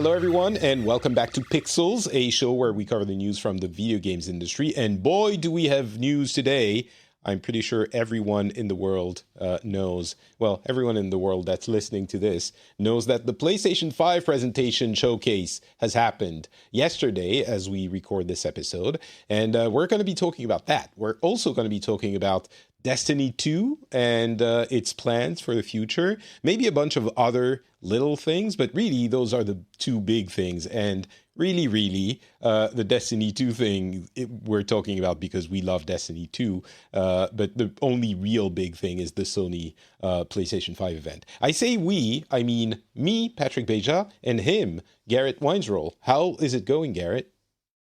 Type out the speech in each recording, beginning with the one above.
Hello, everyone, and welcome back to Pixels, a show where we cover the news from the video games industry. And boy, do we have news today. I'm pretty sure everyone in the world knows, well, everyone in the world that's listening to this knows that the PlayStation 5 presentation showcase has happened yesterday as we record this episode. And we're going to be talking about that. We're also going to be talking about Destiny 2 and its plans for the future. Maybe a bunch of other little things, but really those are the two big things. And really, the Destiny 2 thing we're talking about because we love Destiny 2. But the only real big thing is the Sony PlayStation 5 event. I say we, I mean me, Patrick Beja, and him, Garrett Weinsroll. How is it going, Garrett?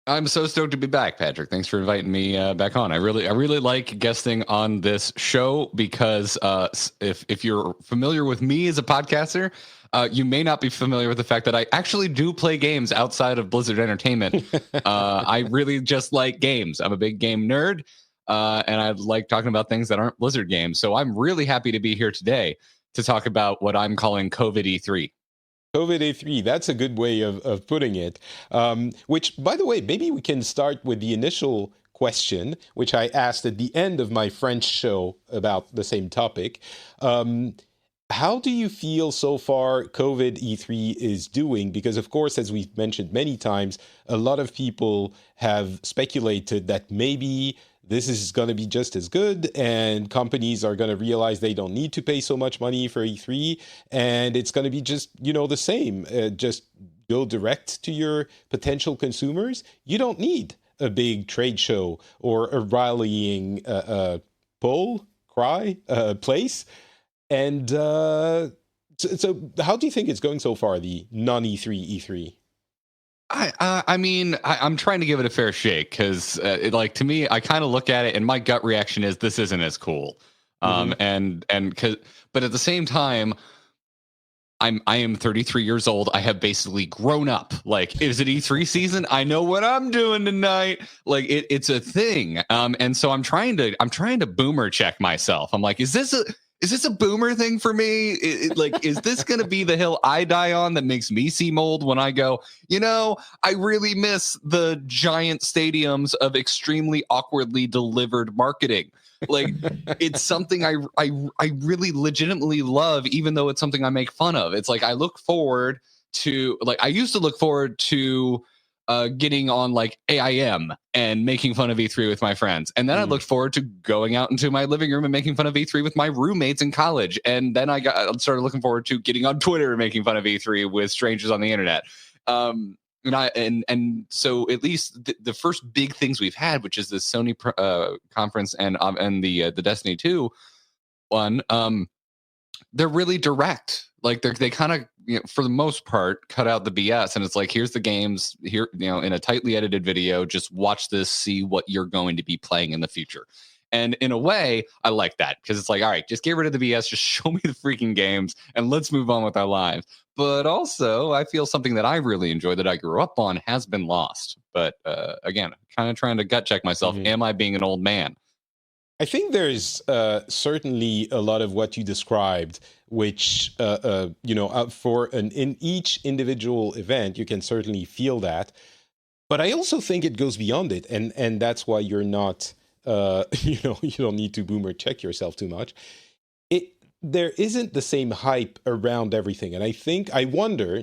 I'm so stoked to be back, Patrick. Thanks for inviting me back on. I really like guesting on this show because if you're familiar with me as a podcaster, you may not be familiar with the fact that I actually do play games outside of Blizzard Entertainment. I really just like games. I'm a big game nerd, and I like talking about things that aren't Blizzard games. So I'm really happy to be here today to talk about what I'm calling COVID E3. COVID E3, that's a good way of putting it. Which, by the way, maybe we can start with the initial question, which I asked at the end of my French show about the same topic. How do you feel so far COVID E3 is doing? Because, of course, as we've mentioned many times, a lot of people have speculated that maybe this is going to be just as good and companies are going to realize they don't need to pay so much money for E3 and it's going to be just, the same. Just go direct to your potential consumers. You don't need a big trade show or a rallying place. And so how do you think it's going so far, the non-E3 E3? I mean, I'm trying to give it a fair shake because, to me, I kind of look at it and my gut reaction is this isn't as cool. But at the same time, I am 33 years old. I have basically grown up. Like, is it E3 season? I know what I'm doing tonight. Like, it's a thing. And so I'm trying to boomer check myself. I'm like, is this a boomer thing for me? Is this going to be the hill I die on that makes me seem old when I go, I really miss the giant stadiums of extremely awkwardly delivered marketing. Like, it's something I really legitimately love, even though it's something I make fun of. It's like I look forward to, I used to look forward to getting on like AIM and making fun of E3 with my friends. And then I looked forward to going out into my living room and making fun of E3 with my roommates in college. And then I started looking forward to getting on Twitter and making fun of E3 with strangers on the internet. And so at least the first big things we've had, which is the Sony conference and the Destiny 2 one, they're really direct. Like they kind of, for the most part, cut out the BS, and it's like, here's the games here, in a tightly edited video. Just watch this, see what you're going to be playing in the future. And in a way, I like that because it's like, all right, just get rid of the BS, just show me the freaking games, and let's move on with our lives. But also, I feel something that I really enjoy that I grew up on has been lost. But again, kind of trying to gut check myself. Am I being an old man? I think there's certainly a lot of what you described, which, in each individual event, you can certainly feel that. But I also think it goes beyond it. And that's why you're not, you don't need to boomer check yourself too much. There isn't the same hype around everything. And I wonder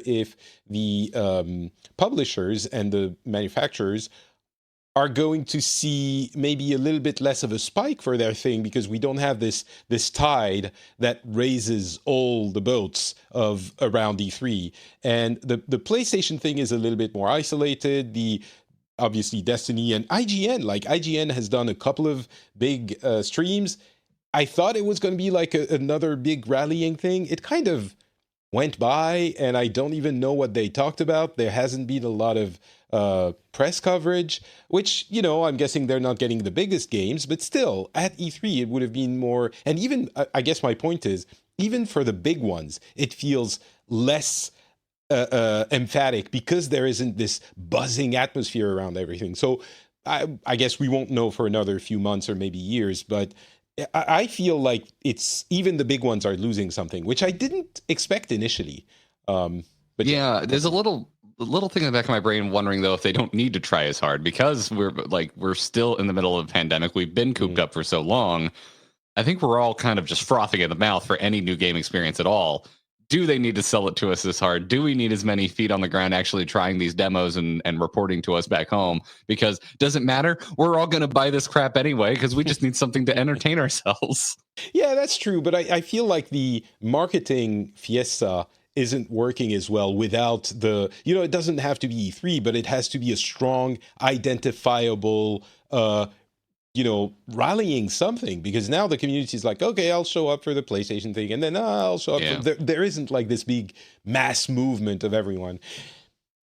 if the publishers and the manufacturers are going to see maybe a little bit less of a spike for their thing because we don't have this tide that raises all the boats of around E3. And the PlayStation thing is a little bit more isolated. Obviously Destiny and IGN has done a couple of big streams. I thought it was going to be like another big rallying thing. It kind of went by, and I don't even know what they talked about. There hasn't been a lot of press coverage, which, I'm guessing they're not getting the biggest games, but still, at E3, it would have been more. And even, I guess my point is, even for the big ones, it feels less emphatic because there isn't this buzzing atmosphere around everything. So I guess we won't know for another few months or maybe years, but I feel like it's even the big ones are losing something, which I didn't expect initially. But yeah, there's a little thing in the back of my brain wondering though if they don't need to try as hard because we're still in the middle of a pandemic. We've been cooped up for so long. I think we're all kind of just frothing at the mouth for any new game experience at all. Do they need to sell it to us this hard? Do we need as many feet on the ground actually trying these demos and reporting to us back home? Because doesn't matter. We're all going to buy this crap anyway because we just need something to entertain ourselves. Yeah, that's true. But I feel like the marketing fiesta isn't working as well without the, it doesn't have to be E3, but it has to be a strong, identifiable, rallying something, because now the community is like, okay, I'll show up for the PlayStation thing, and then I'll show up. Yeah. There isn't like this big mass movement of everyone.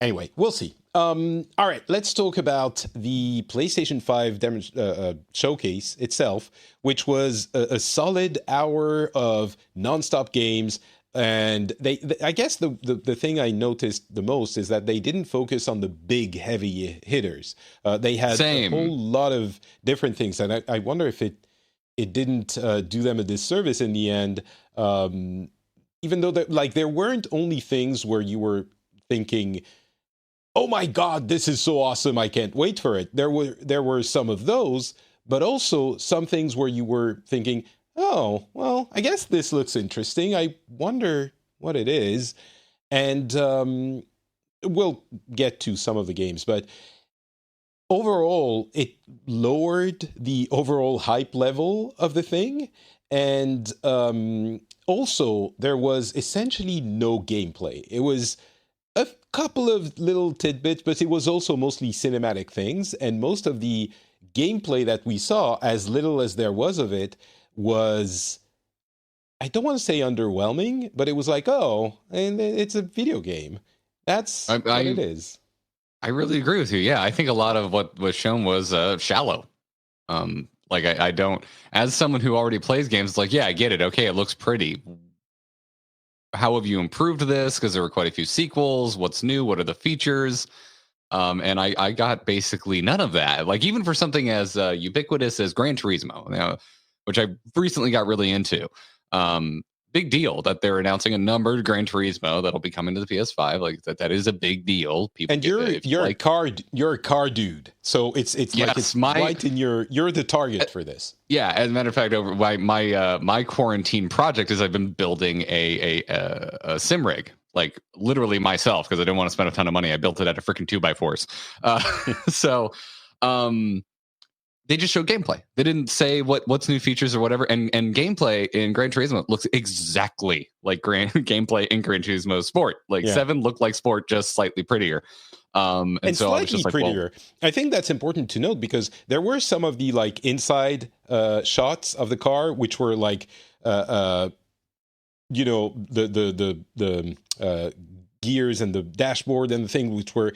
Anyway, we'll see. All right, let's talk about the PlayStation 5 showcase itself, which was a solid hour of nonstop games. And I guess the thing I noticed the most is that they didn't focus on the big, heavy hitters. They had a whole lot of different things, and I wonder if it didn't do them a disservice in the end. Even though there weren't only things where you were thinking, "Oh my God, this is so awesome! I can't wait for it." There were some of those, but also some things where you were thinking, "Oh, well, I guess this looks interesting. I wonder what it is." And we'll get to some of the games, but overall, it lowered the overall hype level of the thing. And also, there was essentially no gameplay. It was a couple of little tidbits, but it was also mostly cinematic things. And most of the gameplay that we saw, as little as there was of it, was, I don't want to say underwhelming, but it was like, oh, and it's a video game. That's what it is. I really agree with you. Yeah, I think a lot of what was shown was shallow. I don't, as someone who already plays games, it's like, yeah, I get it. Okay, it looks pretty. How have you improved this? Because there were quite a few sequels. What's new? What are the features? And I got basically none of that. Like, even for something as ubiquitous as Gran Turismo, which I recently got really into. Big deal that they're announcing a numbered Gran Turismo that'll be coming to the PS5. Like that is a big deal. People, and you're a car dude, so it's right in you're the target for this. Yeah, as a matter of fact, over my quarantine project is I've been building a sim rig. Like literally myself, because I didn't want to spend a ton of money. I built it at a freaking 2x4s. They just showed gameplay. They didn't say what's new features or whatever. And gameplay in Gran Turismo looks exactly like gameplay in Gran Turismo Sport. 7 looked like Sport, just slightly prettier. And so slightly I was just like, prettier. I think that's important to note, because there were some of the inside shots of the car, which were the gears and the dashboard and the thing, which were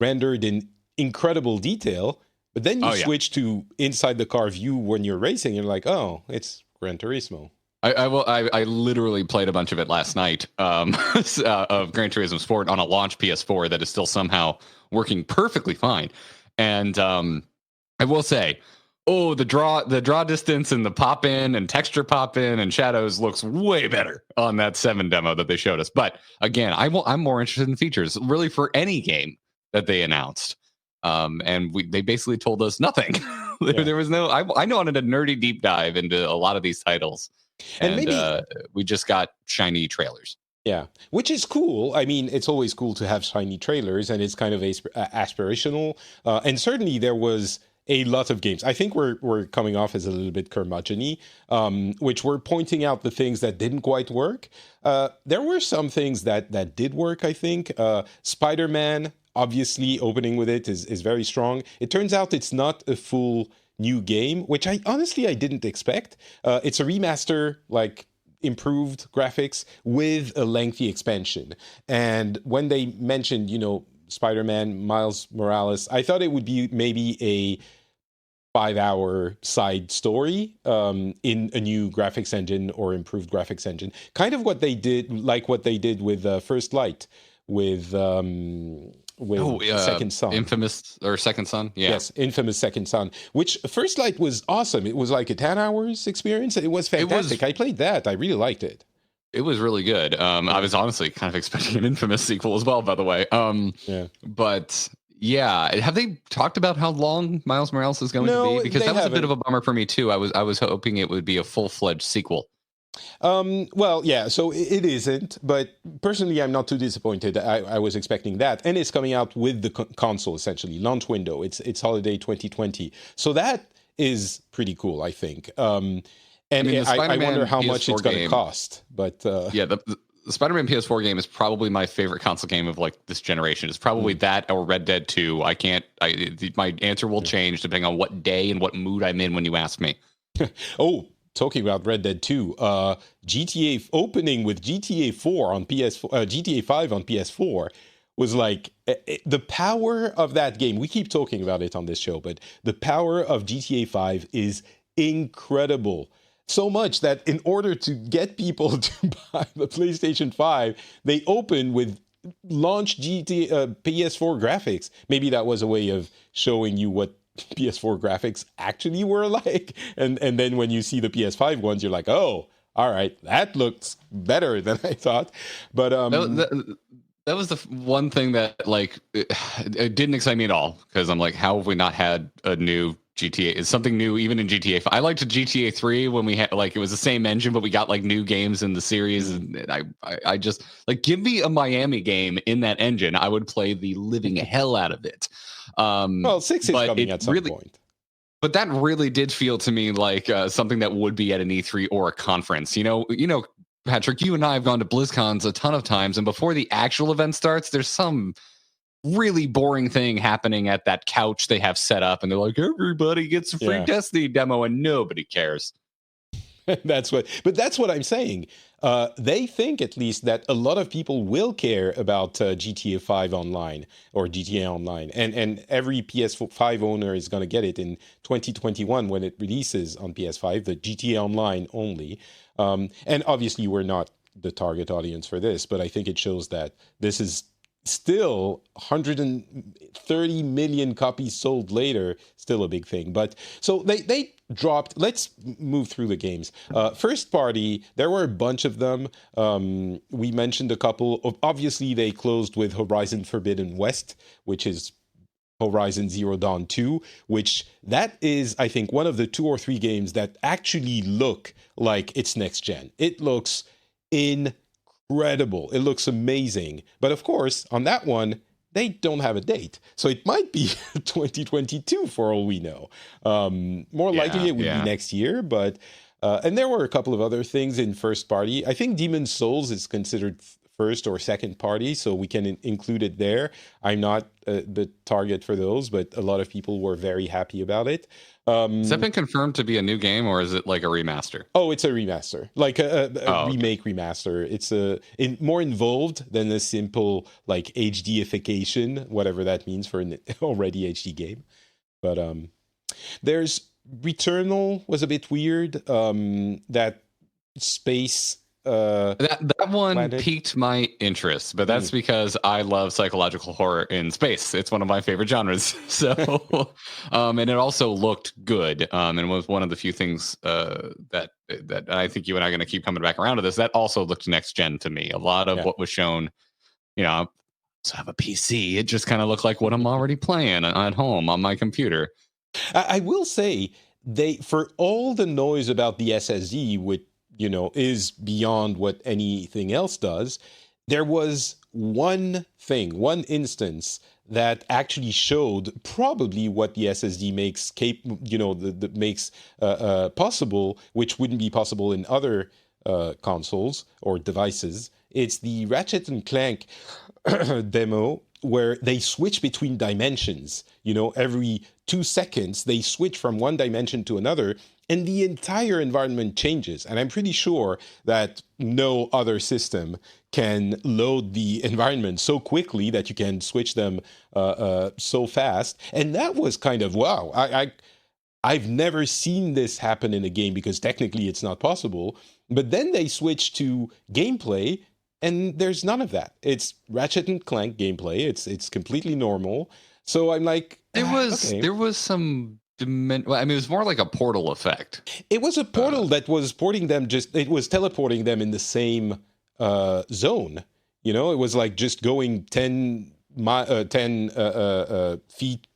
rendered in incredible detail. But then you switch to inside the car view when you're racing, and you're like, oh, it's Gran Turismo. I literally played a bunch of it last night of Gran Turismo Sport on a launch PS4 that is still somehow working perfectly fine. And I will say, the draw distance and the pop in and texture pop in and shadows looks way better on that 7 demo that they showed us. But again, I'm more interested in features really for any game that they announced. And they basically told us nothing. There was no. I wanted a nerdy deep dive into a lot of these titles, and maybe we just got shiny trailers. Yeah, which is cool. I mean, it's always cool to have shiny trailers, and it's kind of aspirational. And certainly there was a lot of games. I think we're coming off as a little bit curmudgeon-y, which we're pointing out the things that didn't quite work. There were some things that did work, I think. Spider-Man, obviously, opening with it is very strong. It turns out it's not a full new game, which I didn't expect. It's a remaster, improved graphics with a lengthy expansion. And when they mentioned, Spider-Man, Miles Morales, I thought it would be maybe a 5-hour side story in a new graphics engine or improved graphics engine. Kind of what they did with First Light, with Second Son. Infamous or Second Son? Yeah. Yes, Infamous Second Son, which First Light was awesome. It was like a 10 hours experience. It was fantastic. I played that. I really liked it. it was really good. I was honestly kind of expecting an Infamous sequel as well, by the way. Yeah. But yeah, have they talked about how long Miles Morales is going to No, be? Because they that was a bit haven't. of a bummer for me too. I was hoping it would be a full-fledged sequel. Well, yeah, so it isn't, but personally, I'm not too disappointed. I was expecting that, and it's coming out with the console essentially, launch window. It's holiday 2020, so that is pretty cool, I think. And I mean, the I wonder Spider-Man how much PS4 it's going to game, cost, but yeah, the Spider-Man PS4 game is probably my favorite console game of like this generation. It's probably that or Red Dead 2. My answer will change depending on what day and what mood I'm in when you ask me. oh, talking about Red Dead 2, GTA opening with GTA 4 on PS4, GTA 5 on PS4 was like the power of that game. We keep talking about it on this show, but the power of GTA 5 is incredible. So much that in order to get people to buy the PlayStation 5, they open with launch PS4 graphics. Maybe that was a way of showing you what PS4 graphics actually were like. And then when you see the PS5 ones, you're like, oh, all right, that looks better than I thought. But that was the one thing that like it didn't excite me at all, because I'm like, how have we not had a new GTA? Is something new even in GTA 5? I liked GTA 3 when we had like it was the same engine, but we got like new games in the series, and I just like, give me a Miami game in that engine. I would play the living hell out of it. Well, 6 is coming at some point. But that really did feel to me like something that would be at an E3 or a conference. You know, Patrick, you and I have gone to BlizzCons a ton of times, and before the actual event starts, there's some really boring thing happening at that couch they have set up, and they're like, everybody gets a free Destiny demo, and nobody cares. That's what I'm saying. They think, at least, that a lot of people will care about GTA 5 Online or GTA Online, and every PS5 owner is going to get it in 2021 when it releases on PS5, the GTA Online only. And obviously, we're not the target audience for this, but I think it shows that this is still 130 million copies sold later, still a big thing. But so they dropped. Let's move through the games. First party, there were a bunch of them. We mentioned a couple. Obviously, they closed with Horizon Forbidden West, which is Horizon Zero Dawn 2, which that is, I think, one of the 2 or 3 games that actually look like it's next gen. It looks incredible. It looks amazing. But of course, on that one, they don't have a date. So it might be 2022 for all we know. More likely it would be next year, but and there were a couple of other things in first party. I think Demon's Souls is considered first or second party, so we can include it there. I'm not the target for those, but a lot of people were very happy about it. Has that been confirmed to be a new game, or is it like a remaster? Oh, it's a remaster, like a remake remaster. It's more involved than a simple like HDification, whatever that means for an already HD game. But there's Returnal was a bit weird. That space. That one planet piqued my interest, but that's because I love psychological horror in space. It's one of my favorite genres. So, and it also looked good, and was one of the few things that I think you and I are going to keep coming back around to this. That also looked next gen to me. A lot of what was shown, I also have a PC. It just kind of looked like what I'm already playing at home on my computer. I will say for all the noise about the SSD, which is beyond what anything else does, there was one instance that actually showed probably what the SSD makes makes possible, which wouldn't be possible in other consoles or devices. It's the Ratchet and Clank demo where they switch between dimensions. Every 2 seconds, they switch from one dimension to another, and the entire environment changes. And I'm pretty sure that no other system can load the environment so quickly that you can switch them so fast. And that was kind of, wow. I've never seen this happen in a game, because technically it's not possible. But then they switch to gameplay, and there's none of that. It's Ratchet and Clank gameplay. It's completely normal. So I'm like, there was some Well, I mean, it was more like a Portal effect. It was a portal that was porting them. It was teleporting them in the same zone. You know, it was like just going 10 feet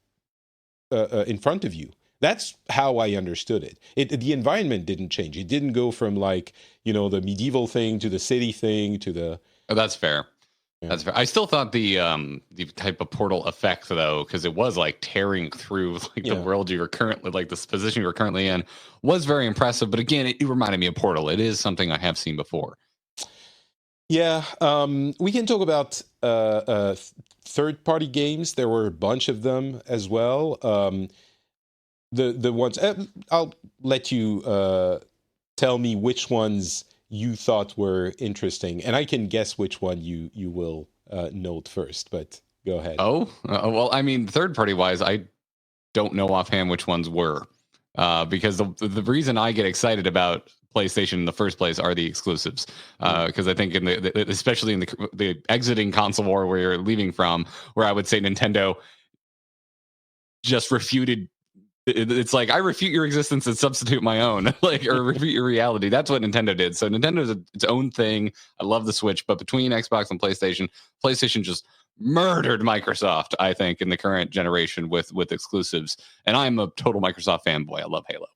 in front of you. That's how I understood it. The environment didn't change. It didn't go from like, you know, the medieval thing to the city thing to the... Oh, that's fair. Yeah. That's fair. I still thought the type of portal effect, though, because it was like tearing through like the world you were currently, like this position you were currently in, was very impressive. But again, it reminded me of Portal. It is something I have seen before. Yeah, we can talk about third-party games. There were a bunch of them as well. The ones I'll let you tell me which ones you thought were interesting, and I can guess which one you will note first. But go ahead. Oh, well, I mean, third-party wise, I don't know offhand which ones were, because the reason I get excited about PlayStation in the first place are the exclusives, because I think in especially in the exiting console war where you're leaving from, where I would say Nintendo just refuted. It's like, I refute your existence and substitute my own, like, or refute your reality. That's what Nintendo did. So Nintendo's its own thing. I love the Switch, but between Xbox and PlayStation just murdered Microsoft, I think, in the current generation with exclusives. And I'm a total Microsoft fanboy. I love Halo.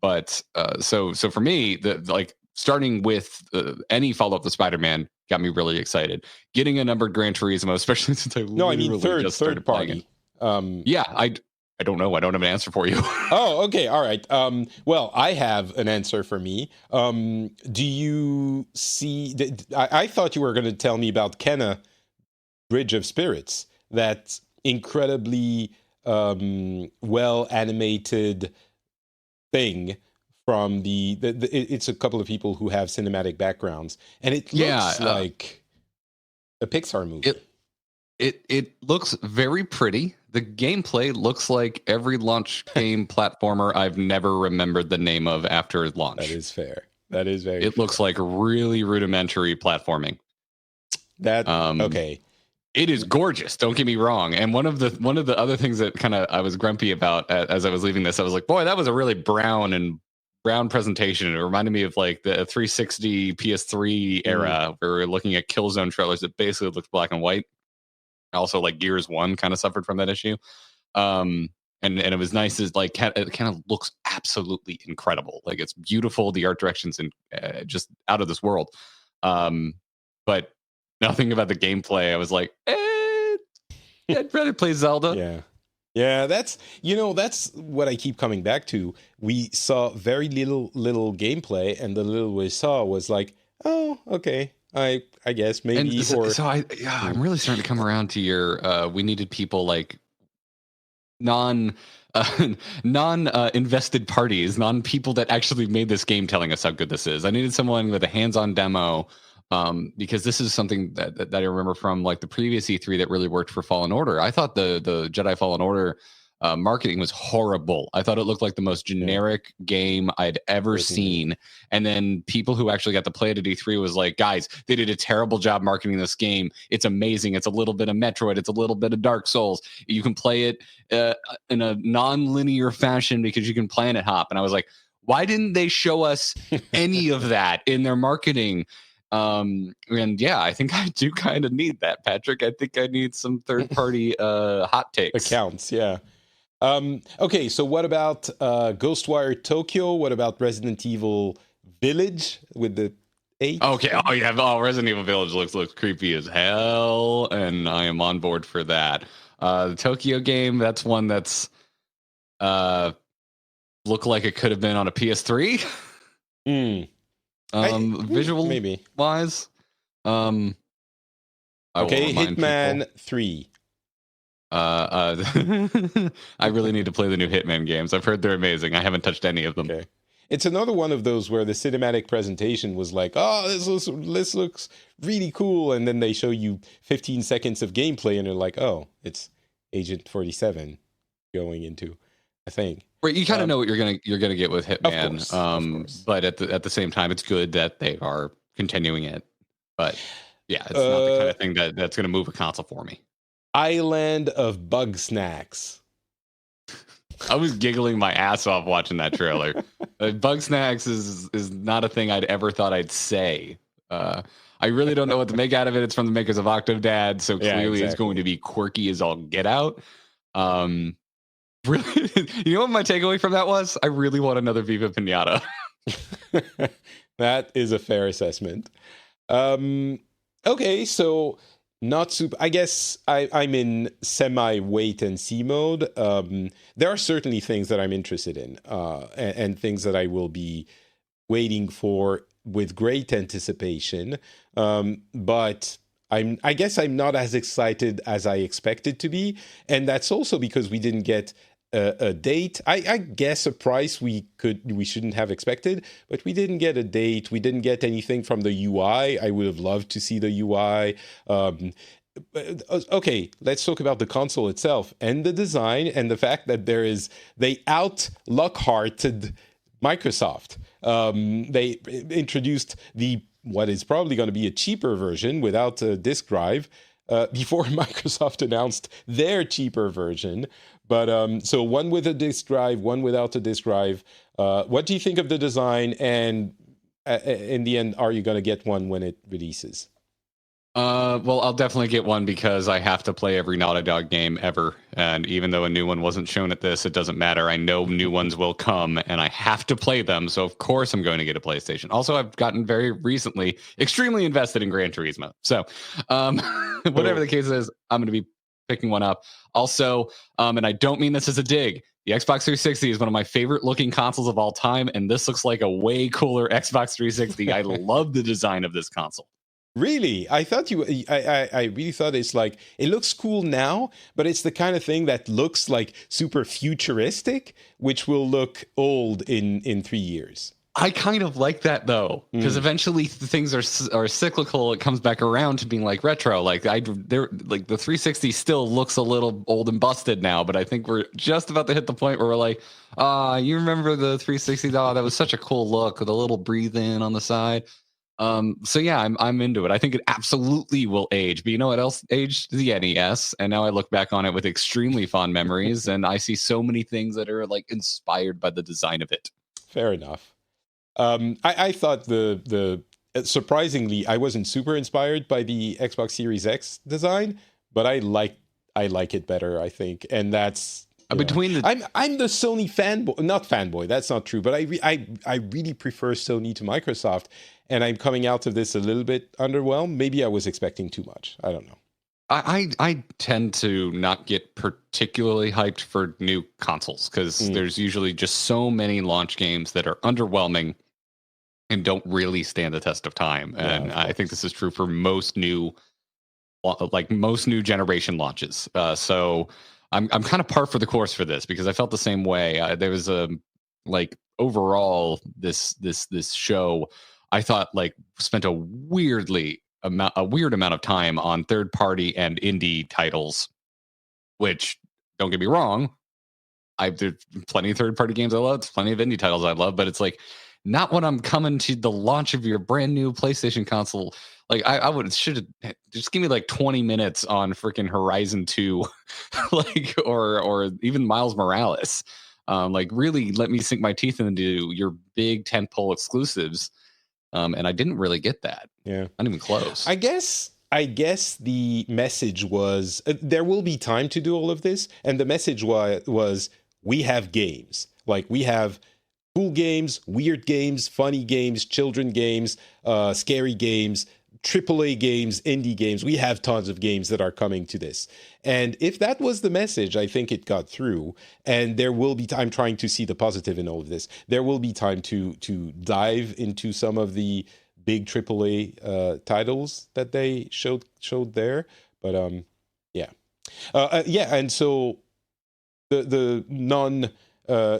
But so for me, like starting with any follow-up to Spider-Man got me really excited. Getting a numbered Gran Turismo, especially since I third party. I don't know. I don't have an answer for you. Oh, okay. All right. Well, I have an answer for me. Do you see... I thought you were going to tell me about Kenna Bridge of Spirits. That incredibly well-animated thing from it's a couple of people who have cinematic backgrounds. And it looks like a Pixar movie. It looks very pretty. The gameplay looks like every launch game platformer I've never remembered the name of after launch. That is fair. That is very It looks like really rudimentary platforming. Okay. It is gorgeous, don't get me wrong. And one of the other things that kind of I was grumpy about as I was leaving this, I was like, boy, that was a really brown presentation. It reminded me of like the 360 PS3 era where we were looking at Killzone trailers that basically looked black and white. Also, like Gears 1 kind of suffered from that issue. And it was nice. Is like it kind of looks absolutely incredible. Like, it's beautiful. The art direction's just out of this world. But nothing about the gameplay. I was like, I'd rather play Zelda. Yeah. That's what I keep coming back to. We saw very little gameplay, and the little we saw was like, oh, okay. I guess maybe. I'm really starting to come around to your. We needed people like non invested parties, non people that actually made this game telling us how good this is. I needed someone with a hands-on demo, because this is something that I remember from like the previous E3 that really worked for Fallen Order. I thought the Jedi Fallen Order marketing was horrible. I thought it looked like the most generic game I'd ever seen. And then people who actually got to play it at E3 was like, guys, they did a terrible job marketing this game. It's amazing. It's a little bit of Metroid. It's a little bit of Dark Souls. You can play it in a non-linear fashion because you can planet hop. And I was like, why didn't they show us any of that in their marketing? And yeah, I think I do kind of need that, Patrick. I think I need some third-party hot takes. Accounts, yeah. Okay, so what about Ghostwire Tokyo? What about Resident Evil Village with the 8? Okay, Resident Evil Village looks creepy as hell, and I am on board for that. The Tokyo game, that's one that's looked like it could have been on a PS3. Visual maybe wise. Okay, Hitman 3. I really need to play the new Hitman games. I've heard they're amazing. I haven't touched any of them. Okay. It's another one of those where the cinematic presentation was like, oh, this looks really cool. And then they show you 15 seconds of gameplay and they're like, oh, it's Agent 47 going into a thing. Right, you kind of know what you're gonna get with Hitman. Of course. But at the same time, it's good that they are continuing it. But yeah, it's not the kind of thing that's gonna move a console for me. Island of Bug Snacks. I was giggling my ass off watching that trailer. Bug Snacks is not a thing I'd ever thought I'd say. I really don't know what to make out of it. It's from the makers of Octodad, so clearly it's going to be quirky as all get out. Really, you know what my takeaway from that was? I really want another Viva Pinata. That is a fair assessment. Okay, so not super. I guess I'm in semi wait and see mode. There are certainly things that I'm interested in, and things that I will be waiting for with great anticipation. But I guess I'm not as excited as I expected to be, and that's also because we didn't get a date. I guess a price we shouldn't have expected, but we didn't get a date. We didn't get anything from the UI. I would have loved to see the UI. Okay, let's talk about the console itself and the design and the fact that they out-Lockhart-ed Microsoft. They introduced what is probably going to be a cheaper version without a disk drive before Microsoft announced their cheaper version. But so one with a disk drive, one without a disk drive. What do you think of the design? And in the end, are you going to get one when it releases? Well, I'll definitely get one because I have to play every Naughty Dog game ever. And even though a new one wasn't shown at this, it doesn't matter. I know new ones will come and I have to play them. So of course I'm going to get a PlayStation. Also, I've gotten very recently extremely invested in Gran Turismo. So whatever the case is, I'm going to be picking one up. Also, and I don't mean this as a dig, the Xbox 360 is one of my favorite looking consoles of all time. And this looks like a way cooler Xbox 360. I love the design of this console. Really? I thought I really thought it's like, it looks cool now, but it's the kind of thing that looks like super futuristic, which will look old in 3 years. I kind of like that though, because eventually things are cyclical. It comes back around to being like retro. Like the 360 still looks a little old and busted now, but I think we're just about to hit the point where we're like, you remember the 360? Oh, that was such a cool look with a little breathe in on the side. So yeah, I'm into it. I think it absolutely will age. But you know what else aged? The NES. And now I look back on it with extremely fond memories, and I see so many things that are like inspired by the design of it. Fair enough. I thought surprisingly, I wasn't super inspired by the Xbox Series X design, but I like it better, I think, and that's. I'm the Sony fanboy, not fanboy. That's not true, but I really prefer Sony to Microsoft, and I'm coming out of this a little bit underwhelmed. Maybe I was expecting too much. I don't know. I tend to not get particularly hyped for new consoles because there's usually just so many launch games that are underwhelming and don't really stand the test of time. And I think this is true for most new generation launches. So I'm kind of par for the course for this because I felt the same way. There was overall this show I thought spent a weird amount of time on third party and indie titles, which don't get me wrong, there's plenty of third party games I love, there's plenty of indie titles I love, but it's like not when I'm coming to the launch of your brand new PlayStation console. Like I should just give me 20 minutes on freaking Horizon 2, or even Miles Morales. Really let me sink my teeth into your big tentpole exclusives. And I didn't really get that. Yeah, not even close. I guess the message was there will be time to do all of this, and the message was we have games, we have cool games, weird games, funny games, children games, scary games, AAA games, indie games. We have tons of games that are coming to this. And if that was the message, I think it got through. And there will be time, trying to see the positive in all of this, there will be time to dive into some of the big AAA titles that they showed there. But and so the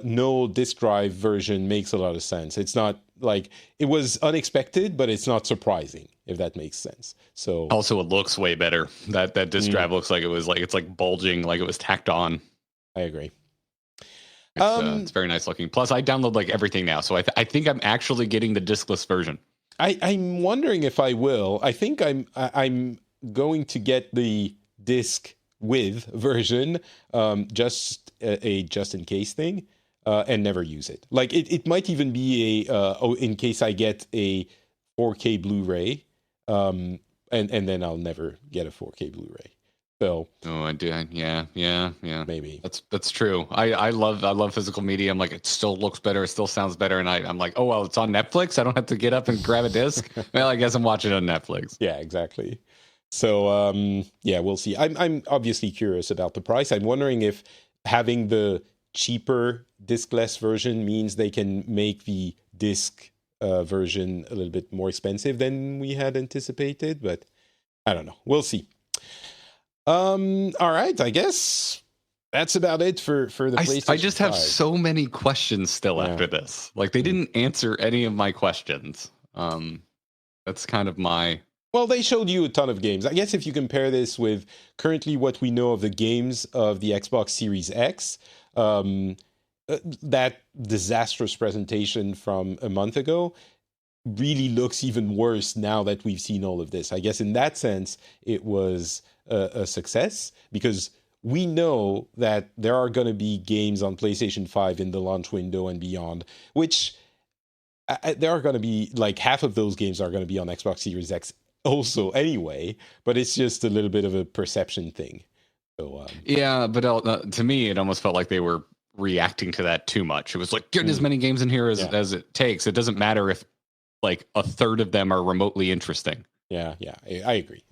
no disk drive version makes a lot of sense. It's not it was unexpected, but it's not surprising, if that makes sense. So also it looks way better. That disk drive looks like it was it's bulging, like it was tacked on. I agree. It's very nice looking. Plus I download everything now, so I think I'm actually getting the diskless version. I'm wondering if I will. I think I'm going to get the disc with version, just a just in case thing, and never use it. Like it might even be in case I get a 4K Blu-ray, and then I'll never get a 4K Blu-ray. So I do. Yeah. maybe That's true. I love physical media. I'm like, it still looks better. It still sounds better. And I'm like, oh, well, it's on Netflix. I don't have to get up and grab a disc. Well, I guess I'm watching it on Netflix. Yeah, exactly. So yeah, we'll see. I'm obviously curious about the price. I'm wondering if having the cheaper discless version means they can make the disc version a little bit more expensive than we had anticipated, but I don't know. We'll see. All right, I guess that's about it for the PlayStation I just have 5. so many questions still after this. Like they didn't answer any of my questions. That's kind of my... Well, they showed you a ton of games. I guess if you compare this with currently what we know of the games of the Xbox Series X, that disastrous presentation from a month ago really looks even worse now that we've seen all of this. I guess in that sense, it was a success because we know that there are going to be games on PlayStation 5 in the launch window and beyond, which there are going to be like half of those games are going to be on Xbox Series X also anyway, but it's just a little bit of a perception thing. So yeah, but to me, it almost felt like they were reacting to that too much. It was like, get as many games in here as it takes. It doesn't matter if like a third of them are remotely interesting. Yeah, I agree.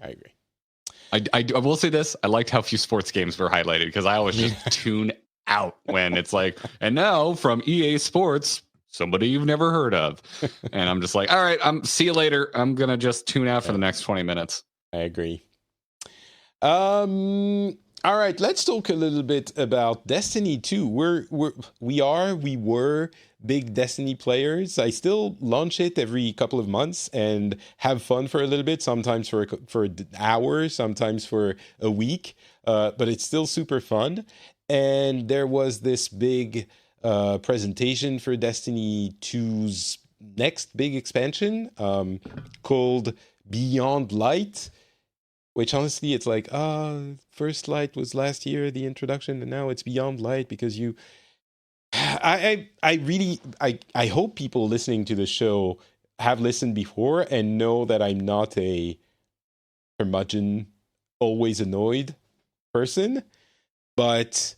I will say this. I liked how few sports games were highlighted because I always just tune out when it's like, and now from EA Sports, somebody you've never heard of. And I'm just like, all right, see you later. I'm going to just tune out for the next 20 minutes. I agree. All right, let's talk a little bit about Destiny 2. We were big Destiny players. I still launch it every couple of months and have fun for a little bit, sometimes for an hour, sometimes for a week, but it's still super fun. And there was this big presentation for Destiny 2's next big expansion called Beyond Light, which honestly, it's like, First Light was last year, the introduction, and now it's Beyond Light because you... I hope people listening to the show have listened before and know that I'm not a curmudgeon, always annoyed person, but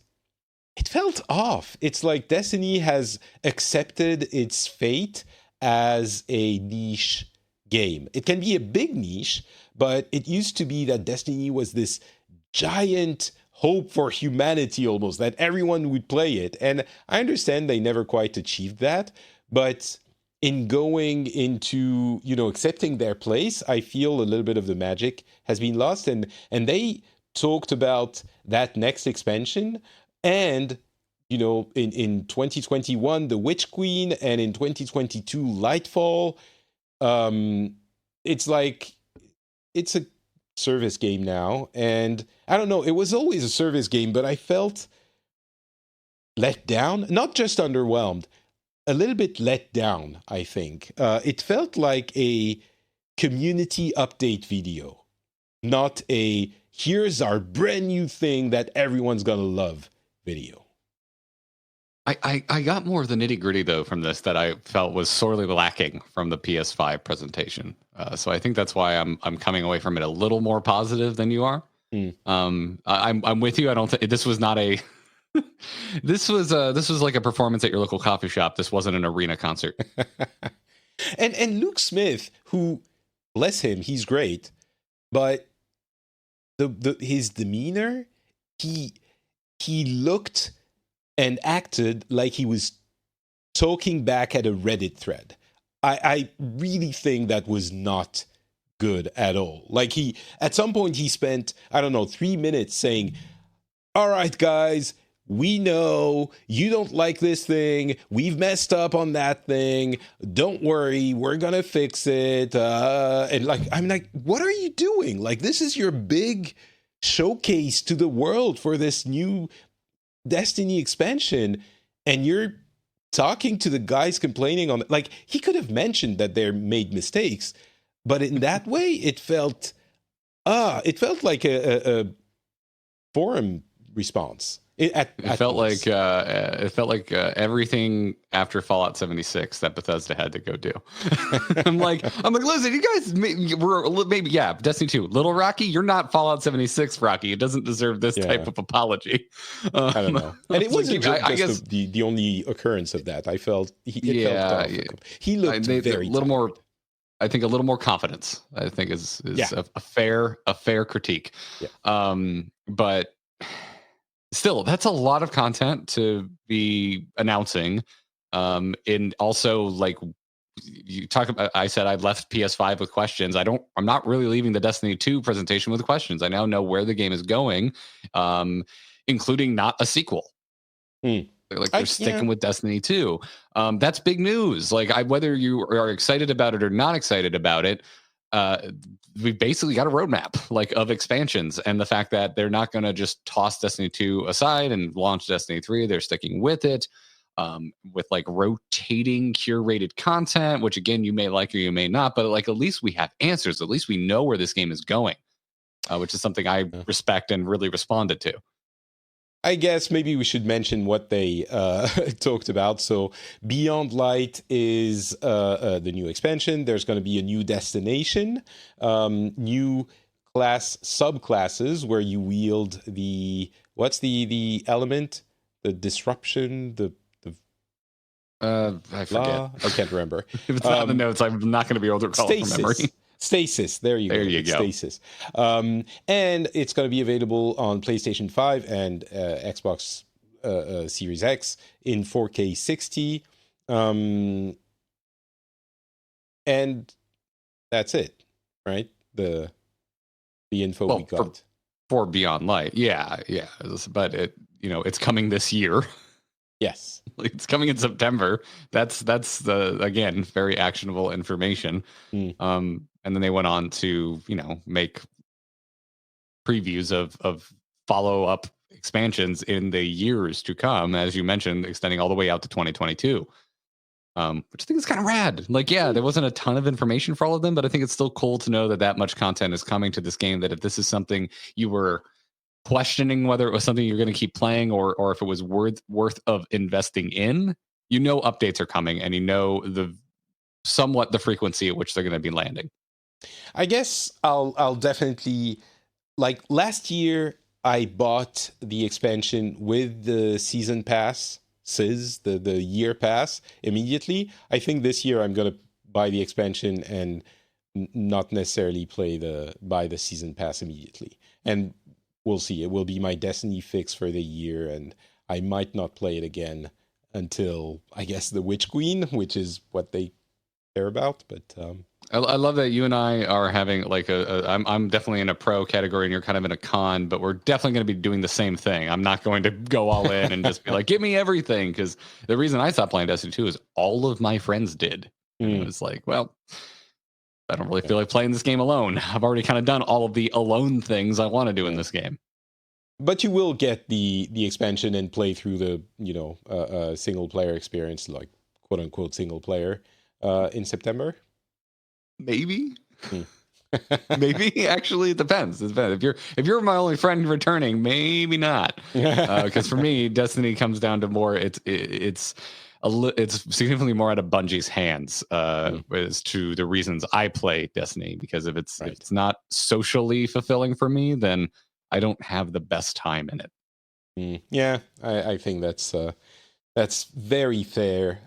it felt off. It's like Destiny has accepted its fate as a niche game. It can be a big niche, but it used to be that Destiny was this giant hope for humanity almost, that everyone would play it. And I understand they never quite achieved that, but in going into, accepting their place, I feel a little bit of the magic has been lost. And they talked about that next expansion and, in 2021, The Witch Queen, and in 2022, Lightfall. It's like, it's a service game now, and I don't know, it was always a service game, but I felt let down, not just underwhelmed, a little bit let down, I think. It felt like a community update video, not a here's our brand new thing that everyone's gonna love video. I got more of the nitty gritty though from this that I felt was sorely lacking from the PS5 presentation. So I think that's why I'm coming away from it a little more positive than you are. I'm with you. I don't think this was not a this was like a performance at your local coffee shop. This wasn't an arena concert. and Luke Smith, who, bless him, he's great, but his demeanor, he looked and acted like he was talking back at a Reddit thread. I really think that was not good at all. Like at some point he spent, 3 minutes saying, all right, guys, we know you don't like this thing. We've messed up on that thing. Don't worry. We're going to fix it. And I'm like, what are you doing? Like, this is your big showcase to the world for this new Destiny expansion, and you're talking to the guys complaining on it. Like, he could have mentioned that they made mistakes, but in that way it felt like a forum response. It felt like everything after Fallout 76 that Bethesda had to go do. I'm like, listen, you guys were maybe Destiny 2, Little Rocky, you're not Fallout 76, Rocky. It doesn't deserve this type of apology. I don't know, and it wasn't just the only occurrence of that. I felt he looked very little more. I think a little more confidence. I think is a fair critique. Yeah. But still, that's a lot of content to be announcing. And also, like you talk about, I said I left PS5 with questions. I'm not really leaving the Destiny 2 presentation with questions. I now know where the game is going, including not a sequel. Like they're sticking with Destiny 2. That's big news. Like whether you are excited about it or not excited about it, we basically got a roadmap of expansions, and the fact that they're not going to just toss Destiny 2 aside and launch Destiny 3. They're sticking with it, with rotating curated content, which again, you may like or you may not, but at least we have answers. At least we know where this game is going, which is something I respect and really responded to. I guess maybe we should mention what they talked about. So Beyond Light is the new expansion. There's going to be a new destination, new subclasses where you wield what's the element? The disruption, I forget. I can't remember. If it's not in the notes, I'm not going to be able to recall it from memory. Stasis. There you go. Stasis. And it's going to be available on PlayStation 5 and Xbox Series X in 4K 60. And that's it, right? The info we got. For Beyond Light. Yeah. But it's coming this year. Yes. It's coming in September. That's the, again, very actionable information. And then they went on to, make previews of follow-up expansions in the years to come, as you mentioned, extending all the way out to 2022, which I think is kind of rad. There wasn't a ton of information for all of them, but I think it's still cool to know that much content is coming to this game, that if this is something you were questioning whether it was something you're going to keep playing or if it was worth of investing in, updates are coming, and the frequency at which they're going to be landing. I guess I'll definitely, last year I bought the expansion with the season pass, the year pass immediately. I think this year I'm going to buy the expansion and not necessarily buy the season pass immediately. And we'll see. It will be my Destiny fix for the year, and I might not play it again until, I guess, the Witch Queen, which is what they care about. But I love that you and I are having I'm definitely in a pro category and you're kind of in a con, but we're definitely going to be doing the same thing. I'm not going to go all in and just be like, give me everything, because the reason I stopped playing Destiny 2 is all of my friends did. And it was like, well, I don't really feel like playing this game alone. I've already kind of done all of the alone things I want to do in this game. But you will get the expansion and play through the single player experience, quote unquote single player, in September. Maybe. Maybe. Actually, it depends. If you're my only friend returning, maybe not. Because for me, Destiny comes down to more. It's significantly more out of Bungie's hands as to the reasons I play Destiny. Because if it's not socially fulfilling for me, then I don't have the best time in it. Yeah, I think that's very fair.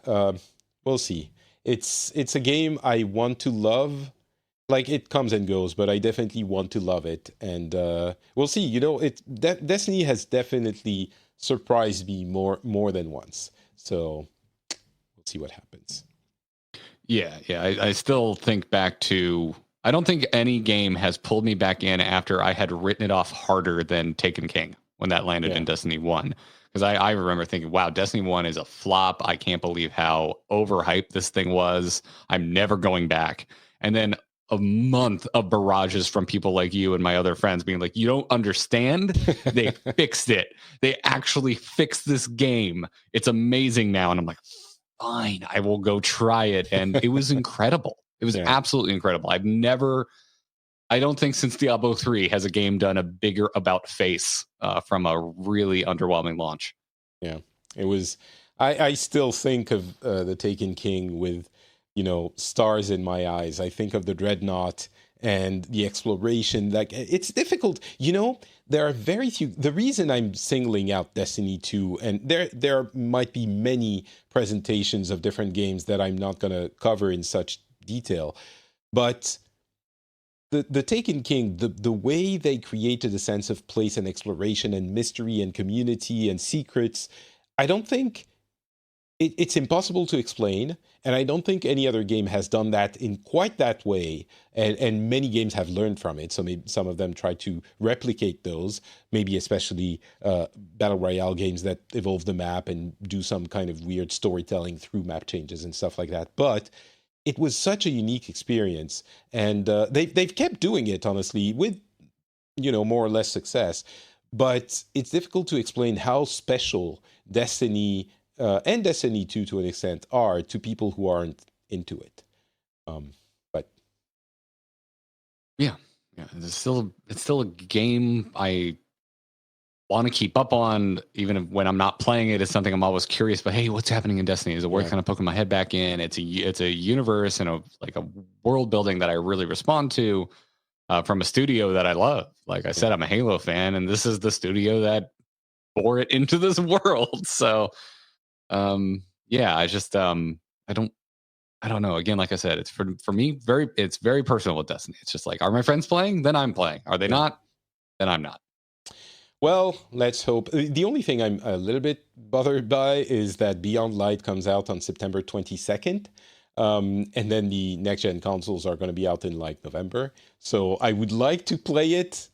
We'll see. It's a game I want to love. It comes and goes, but I definitely want to love it, and we'll see. Destiny has definitely surprised me more than once. So we'll see what happens. Yeah. I still think back to. I don't think any game has pulled me back in after I had written it off harder than Taken King when that landed in Destiny 1. Because I remember thinking, wow, Destiny 1 is a flop. I can't believe how overhyped this thing was. I'm never going back. And then a month of barrages from people like you and my other friends being like, you don't understand? They fixed it. They actually fixed this game. It's amazing now. And I'm like, fine, I will go try it. And it was incredible. It was absolutely incredible. I've never I don't think since Diablo 3 has a game done a bigger about face from a really underwhelming launch. Yeah, it was. I still think of the Taken King with, stars in my eyes. I think of the Dreadnought and the exploration. Like, it's difficult. There are very few. The reason I'm singling out Destiny 2, and there might be many presentations of different games that I'm not going to cover in such detail, but the Taken King, the way they created a sense of place and exploration and mystery and community and secrets, I don't think it's impossible to explain, and I don't think any other game has done that in quite that way. And many games have learned from it. So maybe some of them try to replicate those, maybe especially Battle Royale games that evolve the map and do some kind of weird storytelling through map changes and stuff like that. But it was such a unique experience, and they've kept doing it, honestly, with more or less success. But it's difficult to explain how special Destiny and Destiny 2 to an extent are to people who aren't into it. But yeah, it's still a game I want to keep up on, even when I'm not playing it. It's something I'm always curious. But hey, what's happening in Destiny? Is it worth kind of poking my head back in? It's a universe and a world building that I really respond to from a studio that I love. Like I said, I'm a Halo fan, and this is the studio that bore it into this world. So, I just I don't know. Again, like I said, it's for me it's very personal with Destiny. It's just like, are my friends playing? Then I'm playing. Are they not? Then I'm not. Well, let's hope. The only thing I'm a little bit bothered by is that Beyond Light comes out on September 22nd. And then the next-gen consoles are going to be out in November. So I would like to play it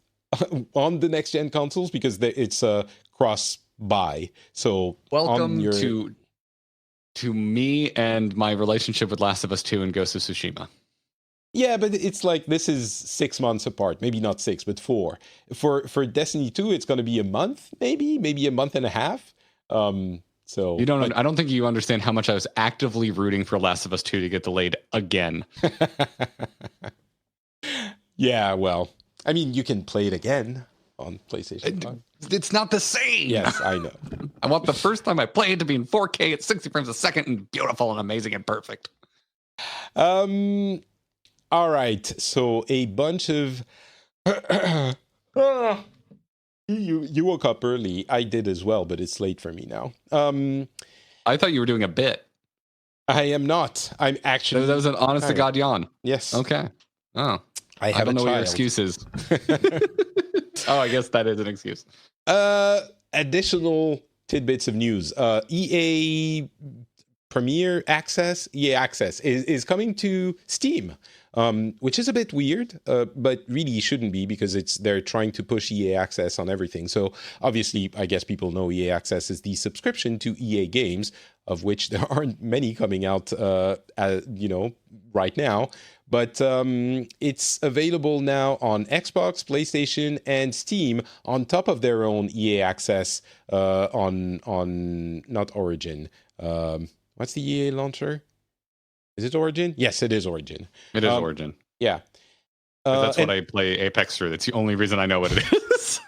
on the next-gen consoles because it's a cross-buy. So welcome to me and my relationship with Last of Us 2 and Ghost of Tsushima. Yeah, but it's like this is 6 months apart. Maybe not 6, but 4. For Destiny 2, it's going to be a month, maybe a month and a half. So I don't think you understand how much I was actively rooting for Last of Us 2 to get delayed again. Yeah, well, I mean, you can play it again on PlayStation 5. It's not the same. Yes, I know. I want the first time I play it to be in 4K at 60 frames a second and beautiful and amazing and perfect. All right, so a bunch of you woke up early. I did as well, but it's late for me now. I thought you were doing a bit. I am not. I'm actually. That was an honest to God yawn. Yes. Okay. Oh, I don't know what your excuse is. Oh, I guess that is an excuse. Additional tidbits of news. EA Access is coming to Steam, which is a bit weird, but really shouldn't be because they're trying to push EA Access on everything. So obviously, I guess people know EA Access is the subscription to EA games, of which there aren't many coming out, right now. But it's available now on Xbox, PlayStation, and Steam on top of their own EA Access on not Origin. What's the EA launcher? Is it Origin? Yes, it is Origin. It is Origin. Yeah. That's what I play Apex through. That's the only reason I know what it is.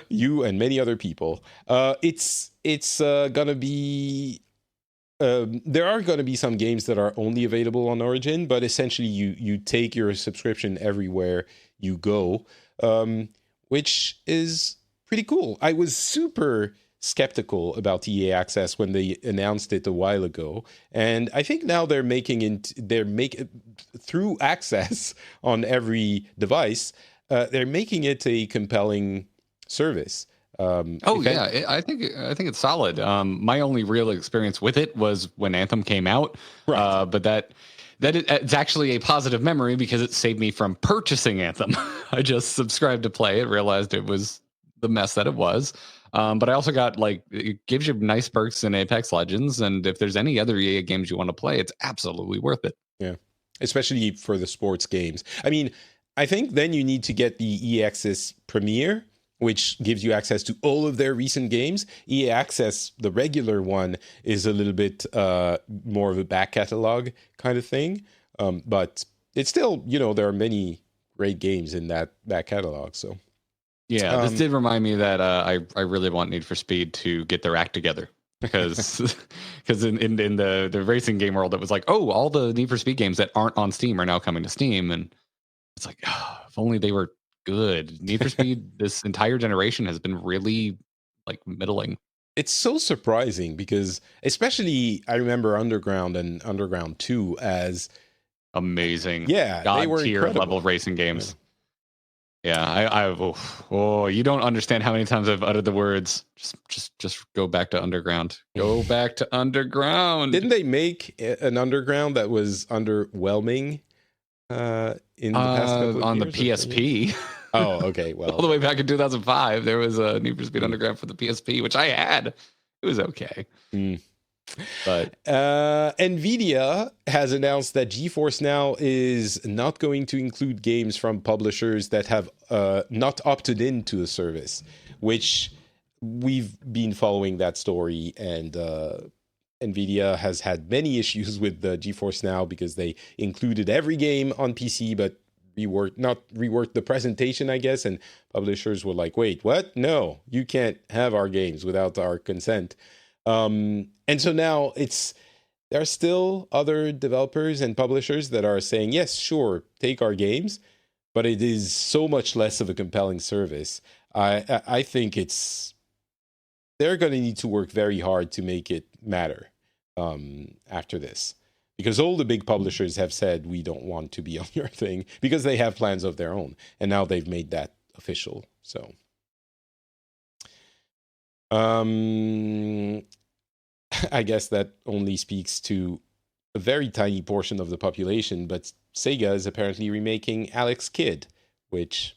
You and many other people. It's gonna be. There are going to be some games that are only available on Origin, but essentially you take your subscription everywhere you go, which is pretty cool. I was super skeptical about EA Access when they announced it a while ago, and I think now they're making through Access on every device, they're making it a compelling service. I think it's solid. My only real experience with it was when Anthem came out, right. But it's actually a positive memory because it saved me from purchasing Anthem. I just subscribed to play it, realized it was the mess that it was. But I also got it gives you nice perks in Apex Legends, and if there's any other EA games you want to play, it's absolutely worth it. Yeah, especially for the sports games. I mean, I think then you need to get the EA Access Premier, which gives you access to all of their recent games. EA Access, the regular one, is a little bit more of a back catalog kind of thing. But it's still, there are many great games in that catalog. So yeah, this did remind me that I really want Need for Speed to get their act together. Because in the racing game world, it was like, oh, all the Need for Speed games that aren't on Steam are now coming to Steam, and it's like, oh, if only they were good. Need for Speed this entire generation has been really like middling. It's so surprising because especially I remember Underground and Underground 2 as amazing, they were tier incredible. level racing games. Yeah, you don't understand how many times I've uttered the words, just go back to Underground. Go back to Underground. Didn't they make an Underground that was underwhelming in the past couple of years? On the PSP. Oh, okay. Well, all the way back in 2005, there was a Need for Speed Underground for the PSP, which I had. It was okay. But NVIDIA has announced that GeForce Now is not going to include games from publishers that have not opted into the service, which we've been following that story, and NVIDIA has had many issues with the GeForce Now because they included every game on PC, but reworked the presentation, I guess, and publishers were like, wait, what? No, you can't have our games without our consent. And so now there are still other developers and publishers that are saying, yes, sure, take our games, but it is so much less of a compelling service. I think they're going to need to work very hard to make it matter after this, because all the big publishers have said, we don't want to be on your thing because they have plans of their own. And now they've made that official. So, I guess that only speaks to a very tiny portion of the population, but Sega is apparently remaking Alex Kidd, which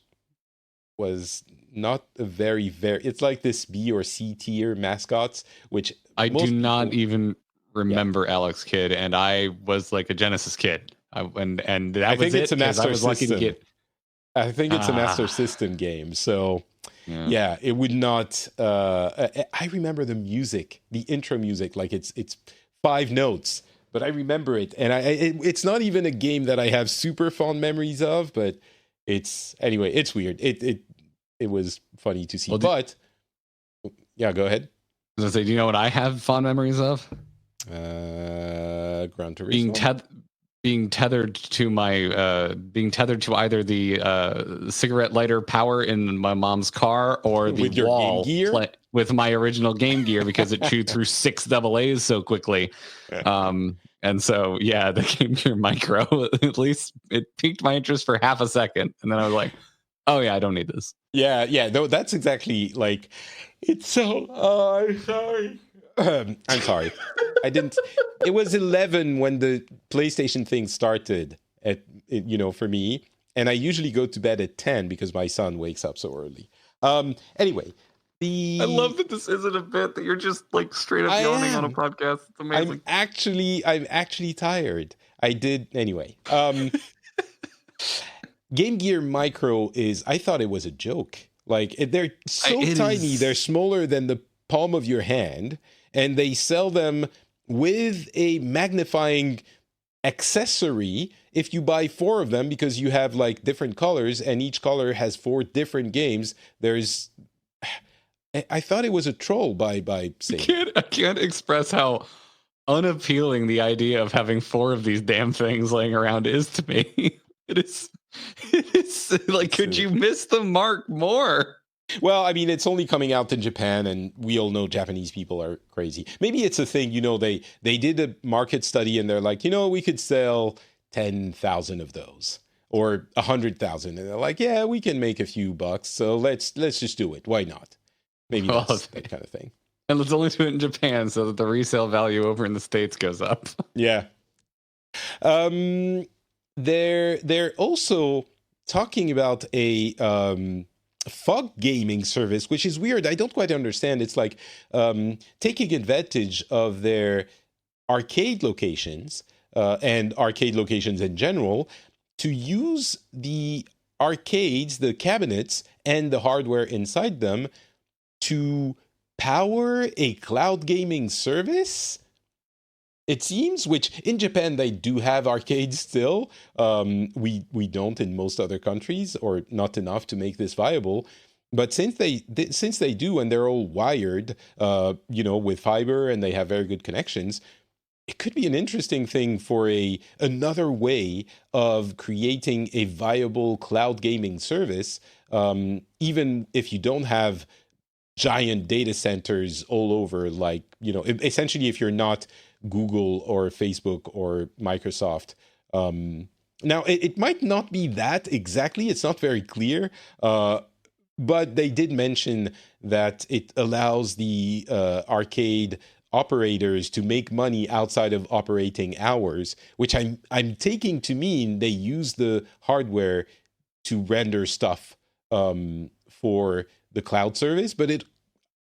was not a it's like this B or C tier mascots, which I do not even remember Alex Kidd, and I was like a Genesis kid. And that I was think it, it's a Master System. I think it's a Master System game, so yeah, it would not. I remember the music, the intro music, like it's 5 notes, but I remember it, and it's not even a game that I have super fond memories of, but it's weird. It was funny to see, but yeah, go ahead. I was gonna say, do you know what I have fond memories of? Gran Turismo. Being tethered to either the cigarette lighter power in my mom's car or the with your wall Gamegear? With my original Gamegear, because it chewed through 6 AA's so quickly. And so, yeah, the Gamegear Micro, at least it piqued my interest for half a second. And then I was like, oh yeah, I don't need this. Yeah. No, that's exactly like, it's so, I'm sorry. I'm sorry. I didn't. It was 11 when the PlayStation thing started. For me, and I usually go to bed at 10 because my son wakes up so early. Anyway, I love that this isn't a bit that you're just like straight up yawning on a podcast. It's amazing. I'm actually tired. I did anyway. Gamegear Micro I thought it was a joke. Like they're so tiny. They're smaller than the palm of your hand. And they sell them with a magnifying accessory if you buy 4 of them, because you have like different colors and each color has 4 different games. I thought it was a troll by saying. I can't express how unappealing the idea of having 4 of these damn things laying around is to me. It is like, could you miss the mark more? Well, I mean, it's only coming out in Japan, and we all know Japanese people are crazy. Maybe it's a thing, they did a market study, and they're like, we could sell 10,000 of those or 100,000, and they're like, yeah, we can make a few bucks, so let's just do it. Why not? Maybe that's that kind of thing. And let's only do it in Japan so that the resale value over in the States goes up. Yeah. They're also talking about a Fogg Gaming service, which is weird. I don't quite understand. It's like taking advantage of their arcade locations and arcade locations in general to use the arcades, the cabinets, and the hardware inside them to power a cloud gaming service. It seems, which in Japan they do have arcades still. We don't in most other countries, or not enough to make this viable. But since they do, and they're all wired, with fiber, and they have very good connections, it could be an interesting thing for another way of creating a viable cloud gaming service. Even if you don't have giant data centers all over, like, essentially, if you're not Google or Facebook or Microsoft. Now, it might not be that exactly. It's not very clear. But they did mention that it allows the arcade operators to make money outside of operating hours, which I'm taking to mean they use the hardware to render stuff for the cloud service. But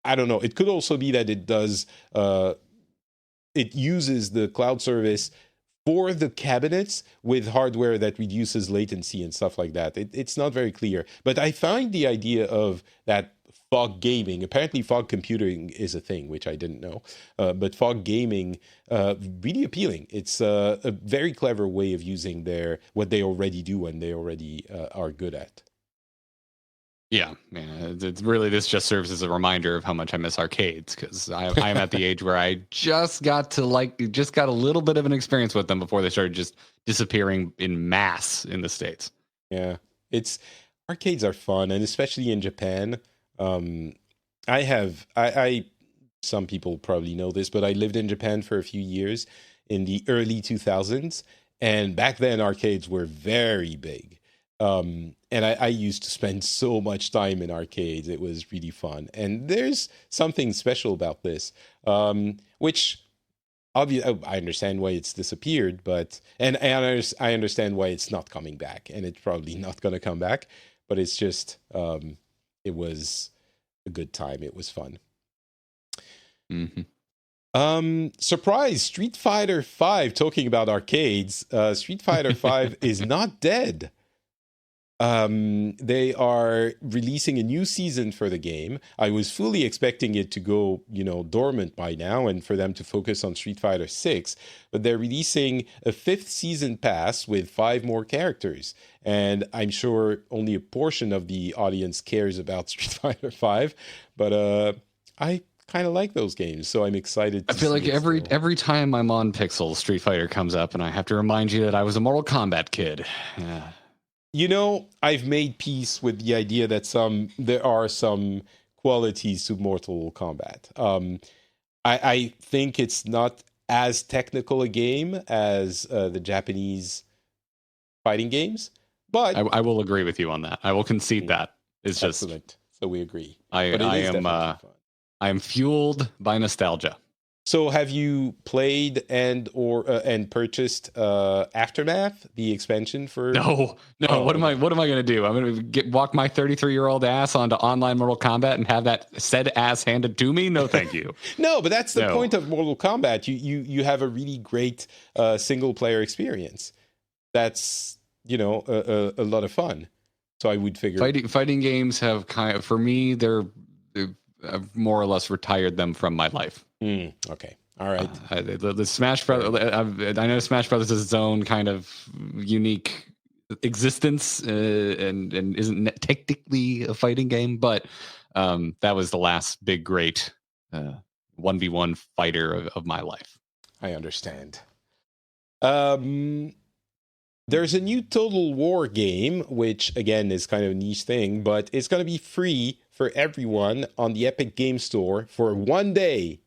I don't know. It could also be that it does. It uses the cloud service for the cabinets with hardware that reduces latency and stuff like that. It's not very clear. But I find the idea of that Fogg Gaming, apparently Fogg computing is a thing, which I didn't know, but Fogg Gaming, really appealing. It's a very clever way of using what they already do and they already are good at. Yeah. It's really, this just serves as a reminder of how much I miss arcades, because I'm at the age where I just got a little bit of an experience with them before they started just disappearing in mass in the States. Yeah, arcades are fun, and especially in Japan. I some people probably know this, but I lived in Japan for a few years in the early 2000s, and back then arcades were very big. And I used to spend so much time in arcades. It was really fun. And there's something special about this, which obviously I understand why it's disappeared, and I understand why it's not coming back, and it's probably not going to come back. But it's just, it was a good time. It was fun. Mm-hmm. Surprise! Street Fighter V. Talking about arcades, Street Fighter V is not dead. They are releasing a new season for the game. I was fully expecting it to go, dormant by now and for them to focus on Street Fighter 6, but they're releasing a 5th season pass with 5 more characters. And I'm sure only a portion of the audience cares about Street Fighter 5, but I kind of like those games, so I'm excited. I feel like every time I'm on Pixel, Street Fighter comes up, and I have to remind you that I was a Mortal Kombat kid. Yeah. I've made peace with the idea that there are some qualities to Mortal Kombat. I think it's not as technical a game as the Japanese fighting games, but I will agree with you on that. I will concede that. It's excellent. Just so we agree. I am fueled by nostalgia. So have you played and purchased Aftermath, the expansion for? No. What am I going to do? I'm going to walk my 33-year-old ass onto online Mortal Kombat and have that said ass handed to me? No, thank you. No, but that's the point of Mortal Kombat. You have a really great single player experience. That's a lot of fun. So I would figure fighting games have for me I've more or less retired them from my life. Okay. All right. The Smash Brothers. I know Smash Brothers is its own kind of unique existence and isn't technically a fighting game, but that was the last big great 1v1 fighter of my life. I understand. There's a new Total War game, which again is kind of a niche thing, but it's going to be free for everyone on the Epic Game Store for one day.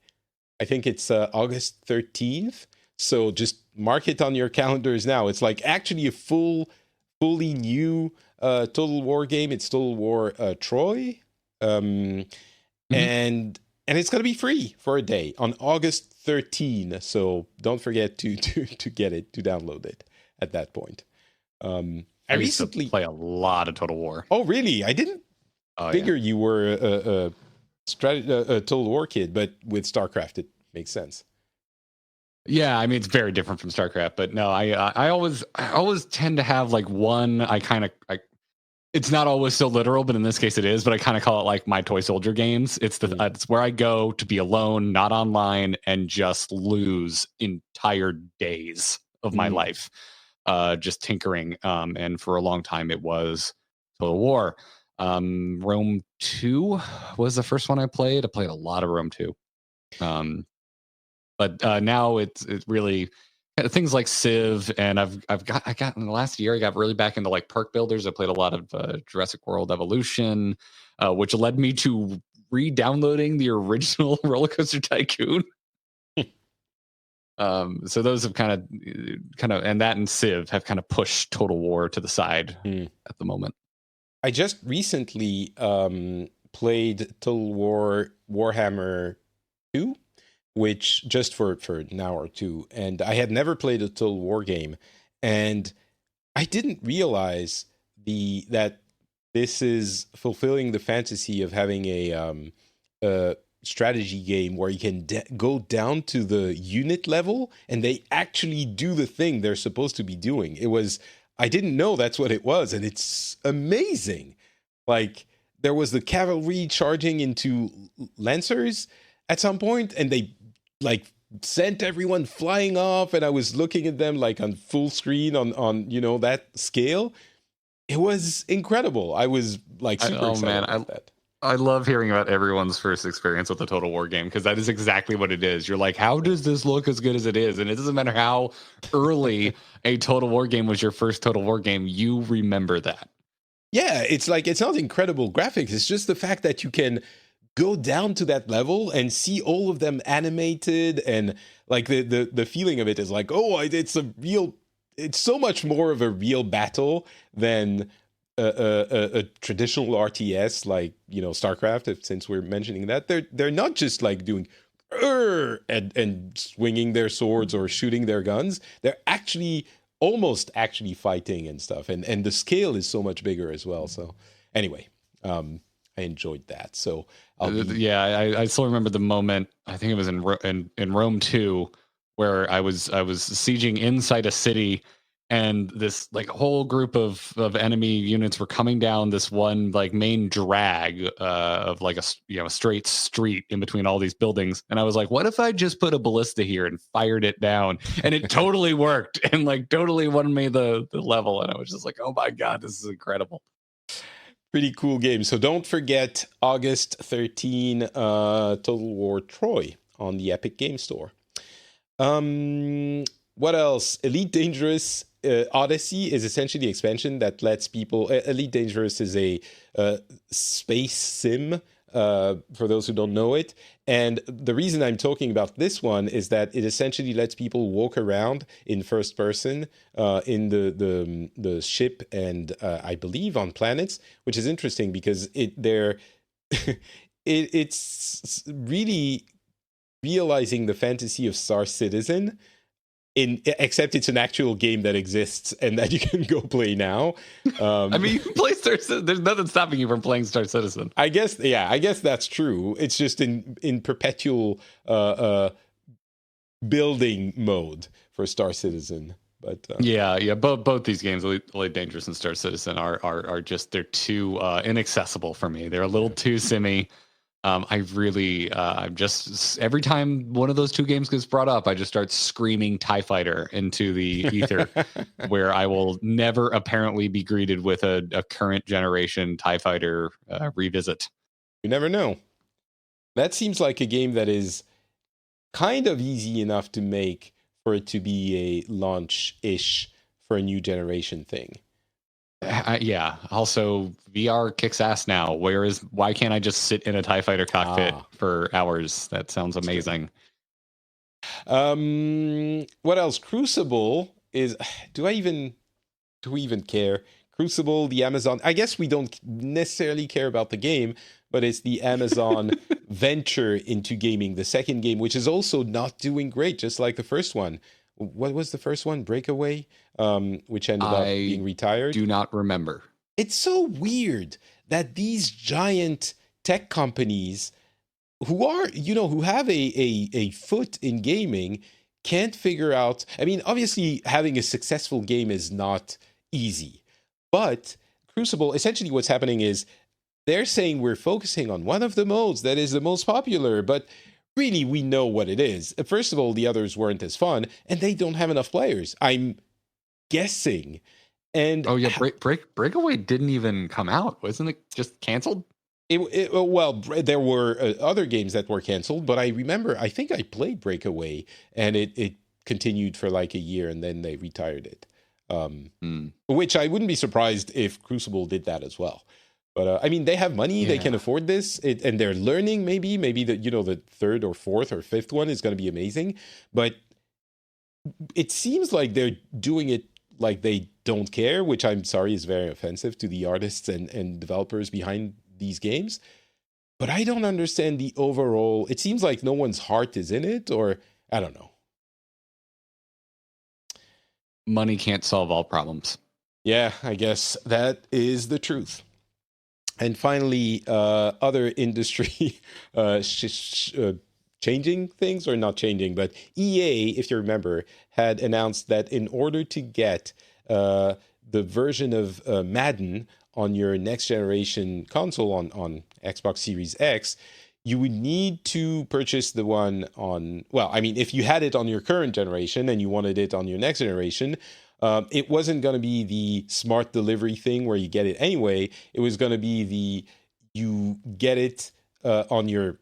I think it's August 13th. So just mark it on your calendars now. It's like actually a fully new Total War game. It's Total War Troy. And it's going to be free for a day on August 13th. So don't forget to get it, to download it at that point. I recently play a lot of Total War. Oh, really? I didn't figure you were a Total War kid, but with StarCraft, it makes sense. Yeah, I mean, it's very different from StarCraft, but no, I always tend to have like one. It's not always so literal, but in this case it is. But I kind of call it like my toy soldier games. It's where I go to be alone, not online, and just lose entire days of my life, just tinkering. And for a long time, it was Total War. Rome 2 was the first one I played. I played a lot of Rome 2. But now it's really things like Civ, and I got in the last year I got really back into like park builders. I played a lot of Jurassic World Evolution, which led me to re-downloading the original Roller Coaster Tycoon. So those have kind of, and that and Civ have kind of pushed Total War to the side at the moment. I just recently played Total War Warhammer 2, which just for an hour or two, and I had never played a Total War game, and I didn't realize that this is fulfilling the fantasy of having a strategy game where you can go down to the unit level and they actually do the thing they're supposed to be doing. I didn't know that's what it was, and it's amazing. Like, there was the cavalry charging into lancers at some point, and they like sent everyone flying off, and I was looking at them like on full screen on that scale. It was incredible. I was like super excited about that. I love hearing about everyone's first experience with a Total War game, because that is exactly what it is. You're like, how does this look as good as it is? And it doesn't matter how early a Total War game was your first Total War game, you remember that. Yeah, it's like, it's not incredible graphics. It's just the fact that you can go down to that level and see all of them animated, and like the feeling of it is like, oh, it's so much more of a real battle than a traditional RTS like StarCraft. Since we're mentioning that, they're not just like doing and swinging their swords or shooting their guns. They're almost actually fighting and stuff, and the scale is so much bigger as well. So anyway, I enjoyed that. So I still remember the moment. I think it was in Rome 2, where I was sieging inside a city, and this like whole group of enemy units were coming down this one like main drag of like a straight street in between all these buildings, and I was like, what if I just put a ballista here and fired it down? And it totally worked, and like totally won me the level, and I was just like, oh my god, this is incredible. Pretty cool game. So don't forget August 13, Total War Troy on the Epic Game Store. What else? Elite Dangerous Odyssey is essentially the expansion that lets people... Elite Dangerous is a space sim, for those who don't know it. And the reason I'm talking about this one is that it essentially lets people walk around in first person in the ship, and I believe on planets, which is interesting because it's really realizing the fantasy of Star Citizen, except it's an actual game that exists and that you can go play now. I mean, you can play Star Citizen. There's nothing stopping you from playing Star Citizen. I guess that's true. It's just in perpetual building mode for Star Citizen. But both these games, Elite Dangerous and Star Citizen, are just, they're too inaccessible for me. They're a little too simmy. I'm just, every time one of those two games gets brought up, I just start screaming TIE Fighter into the ether, where I will never apparently be greeted with a current generation TIE Fighter revisit. You never know. That seems like a game that is kind of easy enough to make for it to be a launch-ish for a new generation thing. Also, VR kicks ass now. Why can't I just sit in a TIE Fighter cockpit for hours? That sounds amazing. What else? Crucible is... Do we even care? Crucible, the Amazon... I guess we don't necessarily care about the game, but it's the Amazon venture into gaming, the second game, which is also not doing great, just like the first one. What was the first one? Breakaway, which ended up being retired. Do not remember. It's so weird that these giant tech companies who have a foot in gaming can't figure out. I mean, obviously, having a successful game is not easy, but Crucible, essentially what's happening is they're saying we're focusing on one of the modes that is the most popular, but really we know what it is. First of all, the others weren't as fun, and they don't have enough players. I'm guessing. And oh yeah, Breakaway didn't even come out, wasn't it? Just canceled. Well, there were other games that were canceled, but I think I played Breakaway, and it continued for like a year, and then they retired it. Which I wouldn't be surprised if Crucible did that as well. But I mean, they have money; they can afford this, and they're learning. Maybe the third or fourth or fifth one is going to be amazing. But it seems like they're doing it like they don't care, which I'm sorry is very offensive to the artists and developers behind these games. But I don't understand the overall. It seems like no one's heart is in it, or I don't know. Money can't solve all problems. Yeah, I guess that is the truth. And finally, other industry changing things, or not changing, but EA, if you remember, had announced that in order to get the version of Madden on your next generation console on Xbox Series X, you would need to purchase the one on, well, I mean, if you had it on your current generation and you wanted it on your next generation, it wasn't going to be the smart delivery thing where you get it anyway. It was going to be you get it on your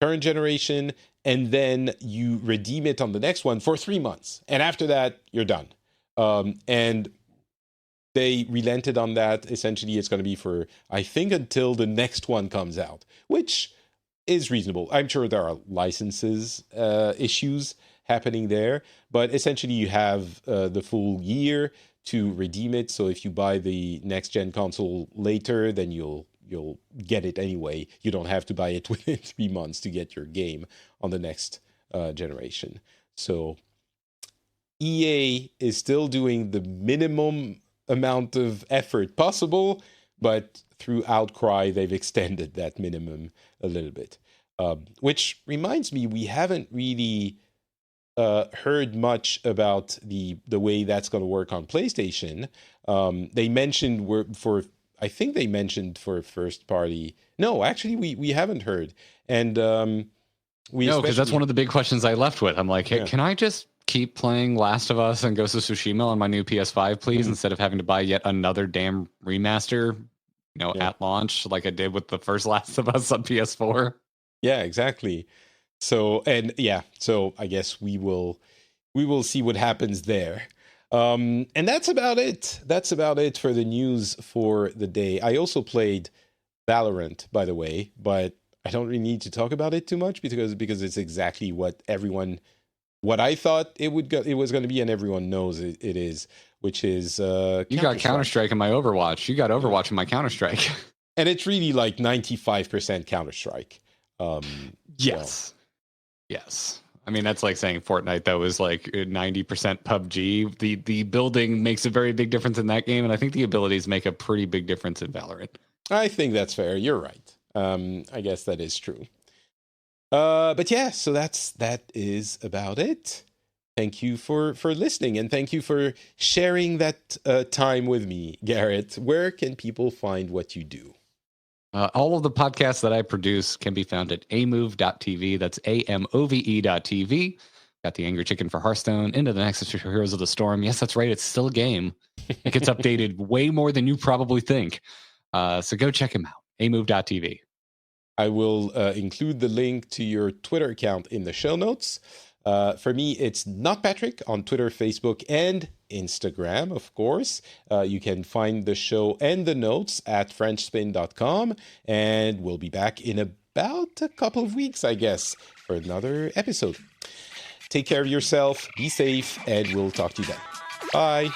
current generation, and then you redeem it on the next one for 3 months. And after that, you're done. And they relented on that. Essentially, it's going to be for, I think, until the next one comes out, which is reasonable. I'm sure there are licenses issues happening there, but essentially you have the full year to redeem it. So if you buy the next gen console later, then you'll get it anyway. You don't have to buy it within 3 months to get your game on the next generation. So EA is still doing the minimum amount of effort possible, but through outcry, they've extended that minimum a little bit. Which reminds me, we haven't really heard much about the way that's going to work on PlayStation. They mentioned for first party. No, actually, we haven't heard. And because that's one of the big questions I left with. I'm like, hey, can I just keep playing Last of Us and Ghost of Tsushima on my new PS5, please, instead of having to buy yet another damn remaster, at launch, like I did with the first Last of Us on PS4? Yeah, exactly. So I guess we will see what happens there. And that's about it. That's about it for the news for the day. I also played Valorant, by the way, but I don't really need to talk about it too much because it's exactly what I thought it was going to be, and everyone knows it is, which is you got Counter-Strike in my Overwatch. You got Overwatch in my Counter-Strike. And it's really like 95% Counter-Strike. Yes. Yes. I mean, that's like saying Fortnite, though, is like 90% PUBG. The building makes a very big difference in that game, and I think the abilities make a pretty big difference in Valorant. I think that's fair. You're right. I guess that is true. But yeah, so that is about it. Thank you for listening, and thank you for sharing that time with me, Garrett. Where can people find what you do? All of the podcasts that I produce can be found at amove.tv. That's AMOVE.tv. Got the Angry Chicken for Hearthstone, Into the Nexus for Heroes of the Storm. Yes, that's right. It's still a game. It gets updated way more than you probably think. So go check him out. amove.tv. I will include the link to your Twitter account in the show notes. For me, it's Not Patrick on Twitter, Facebook, and Instagram, of course. You can find the show and the notes at FrenchSpin.com, and we'll be back in about a couple of weeks, I guess, for another episode. Take care of yourself, be safe, and we'll talk to you then. Bye.